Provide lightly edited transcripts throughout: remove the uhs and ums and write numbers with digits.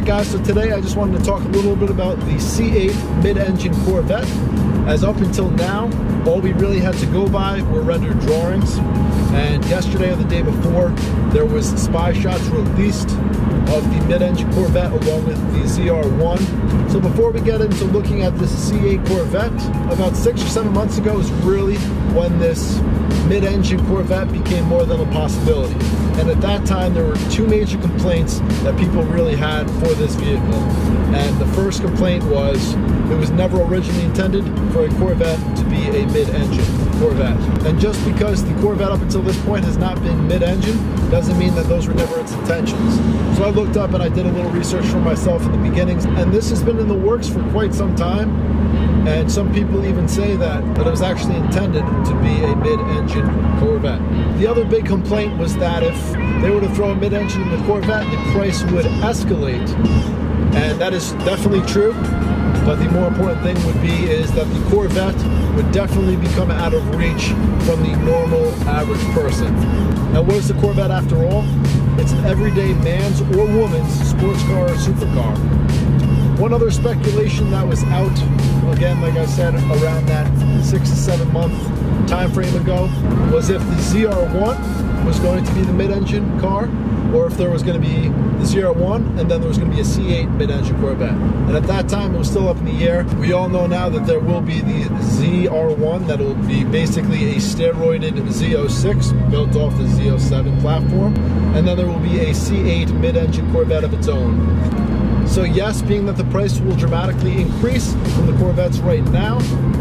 Alright guys, so today I just wanted to talk a little bit about the C8 Mid-Engine Corvette. As up until now, all we really had to go by were rendered drawings. And yesterday or the day before, there was spy shots released of the mid-engine Corvette along with the ZR1. So before we get into looking at this C8 Corvette, about 6 or 7 months ago is really when this mid-engine Corvette became more than a possibility. And at that time, there were two major complaints that people really had for this vehicle. And the first complaint was it was never originally intended for a Corvette to be a mid-engine Corvette. And just because the Corvette up until this point has not been mid-engine doesn't mean that those were never its intentions. So I looked up and I did a little research for myself in the beginnings, and this has been in the works for quite some time. And some people even say that it was actually intended to be a mid-engine Corvette. The other big complaint was that if they were to throw a mid-engine in the Corvette, the price would escalate. And that is definitely true. But the more important thing would be is that the Corvette would definitely become out of reach from the normal average person. Now what is the Corvette after all? It's an everyday man's or woman's sports car or supercar. One other speculation that was out, again, like I said, around that 6 to 7 month time frame ago, was if the ZR1 was going to be the mid-engine car, or if there was going to be the ZR1 and then there was going to be a C8 mid-engine Corvette. And at that time, it was still up in the air. We all know now that there will be the ZR1 that will be basically a steroided Z06 built off the Z07 platform. And then there will be a C8 mid-engine Corvette of its own. So yes, being that the price will dramatically increase from the Corvettes right now,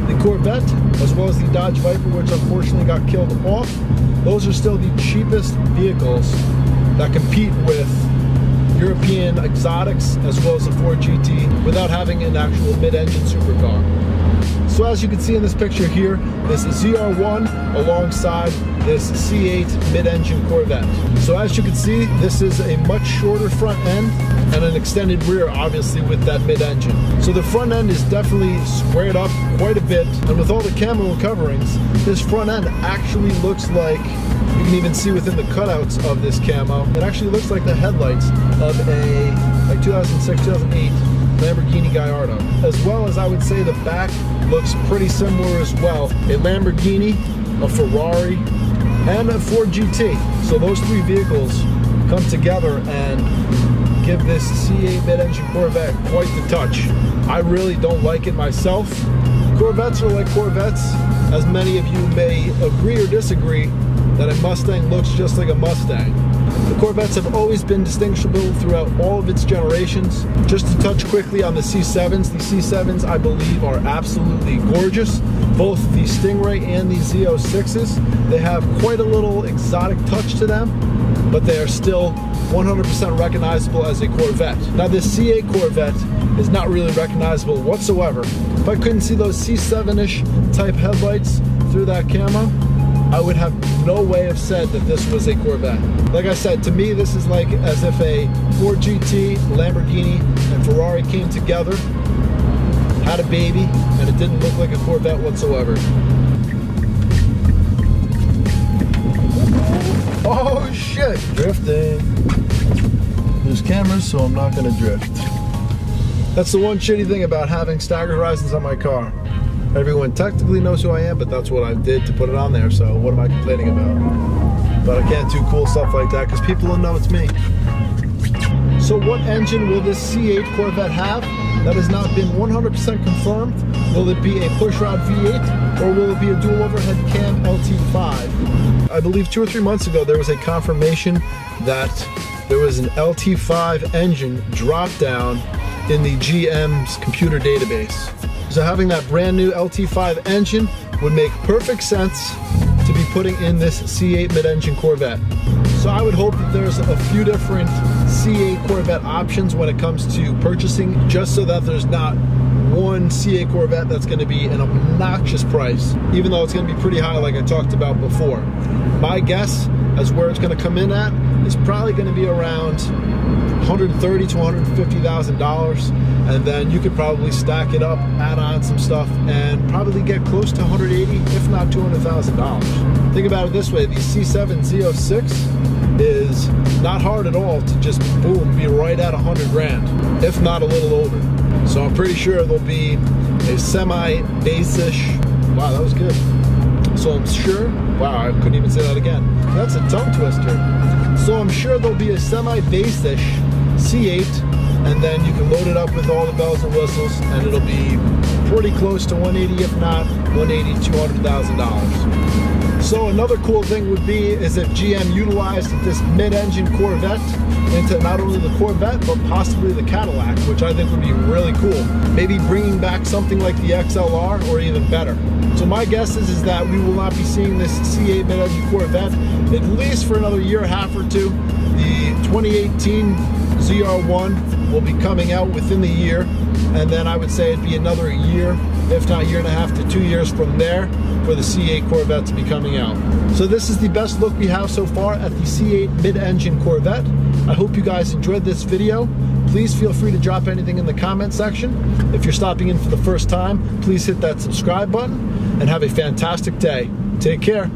the Corvette, as well as the Dodge Viper, which unfortunately got killed off, those are still the cheapest vehicles that compete with European exotics as well as the Ford GT without having an actual mid-engine supercar. So as you can see in this picture here, this is ZR1 alongside this C8 mid-engine Corvette. So as you can see, this is a much shorter front end and an extended rear, obviously, with that mid-engine. So the front end is definitely squared up quite a bit, and with all the camo coverings, this front end actually looks like, you can even see within the cutouts of this camo, it actually looks like the headlights of a 2006, 2008 Lamborghini Gallardo. As well as I would say the back looks pretty similar as well. A Lamborghini, a Ferrari, and a Ford GT. So those three vehicles come together and give this C8 mid-engine Corvette quite the touch. I really don't like it myself. Corvettes are like Corvettes. As many of you may agree or disagree that a Mustang looks just like a Mustang. The Corvettes have always been distinguishable throughout all of its generations. Just to touch quickly on the C7s, the C7s I believe are absolutely gorgeous. Both the Stingray and the Z06s, they have quite a little exotic touch to them, but they are still 100% recognizable as a Corvette. Now this C8 Corvette is not really recognizable whatsoever. If I couldn't see those C7-ish type headlights through that camo, I would have no way of said that this was a Corvette. Like I said, to me this is like as if a Ford GT, Lamborghini, and Ferrari came together, had a baby, and it didn't look like a Corvette whatsoever. Oh shit! Drifting. There's cameras, so I'm not gonna drift. That's the one shitty thing about having staggered horizons on my car. Everyone technically knows who I am, but that's what I did to put it on there, so what am I complaining about? But I can't do cool stuff like that because people will know it's me. So what engine will this C8 Corvette have? That has not been 100% confirmed. Will it be a pushrod V8 or will it be a dual overhead cam LT5? I believe 2 or 3 months ago there was a confirmation that there was an LT5 engine drop down in the GM's computer database. So having that brand new LT5 engine would make perfect sense to be putting in this C8 mid-engine Corvette. So I would hope that there's a few different C8 Corvette options when it comes to purchasing, just so that there's not one C8 Corvette that's going to be an obnoxious price, even though it's going to be pretty high like I talked about before. My guess as where it's going to come in at is probably going to be around $130,000 to $150,000, and then you could probably stack it up, add on some stuff, and probably get close to $180,000, if not $200,000. Think about it this way: the C7 Z06 is not hard at all to just boom, be right at 100 grand, if not a little over. So I'm pretty sure there'll be a semi-base-ish, wow, that was good. So I'm sure, wow, I couldn't even say that again. That's a tongue twister. So I'm sure there'll be a semi-base-ish C8, and then you can load it up with all the bells and whistles, and it'll be pretty close to 180, if not 180, $200,000. So another cool thing would be is if GM utilized this mid-engine Corvette into not only the Corvette, but possibly the Cadillac, which I think would be really cool. Maybe bringing back something like the XLR or even better. So my guess is that we will not be seeing this C8 mid-engine Corvette at least for another year, half or two. The 2018 ZR1 will be coming out within the year, and then I would say it'd be another year, if not a year and a half to 2 years from there, for the C8 Corvette to be coming out. So this is the best look we have so far at the C8 mid-engine Corvette. I hope you guys enjoyed this video. Please feel free to drop anything in the comment section. If you're stopping in for the first time, please hit that subscribe button, and have a fantastic day. Take care.